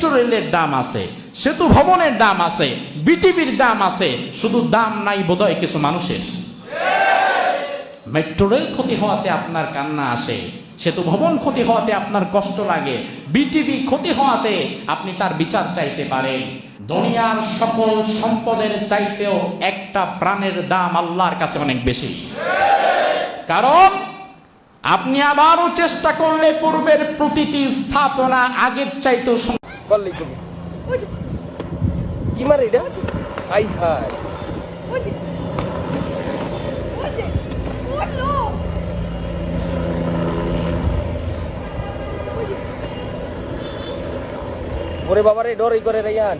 Metro রেলের দাম আছে, সেতু ভবনের দাম আছে, বিটিভির দাম আছে, শুধু দাম নাই বোধহয় কিছু মানুষের। মেট্রো রেল ক্ষতি হওয়াতে আপনার কান্না আসে, সেতু ভবন ক্ষতি হওয়াতে আপনার কষ্ট লাগে, বিটিভি ক্ষতি হওয়াতে আপনি তার বিচার চাইতে পারেন। দুনিয়ার সকল সম্পদের চাইতেও একটা প্রাণের দাম আল্লাহর কাছে অনেক বেশি। কারণ আপনি আবারও চেষ্টা করলে পূর্বের প্রতিটি স্থাপনা আগের চাইতেও কি মারে এটা? হাই হাই ওরে বাবারে, ডরই করে রে ইয়ান।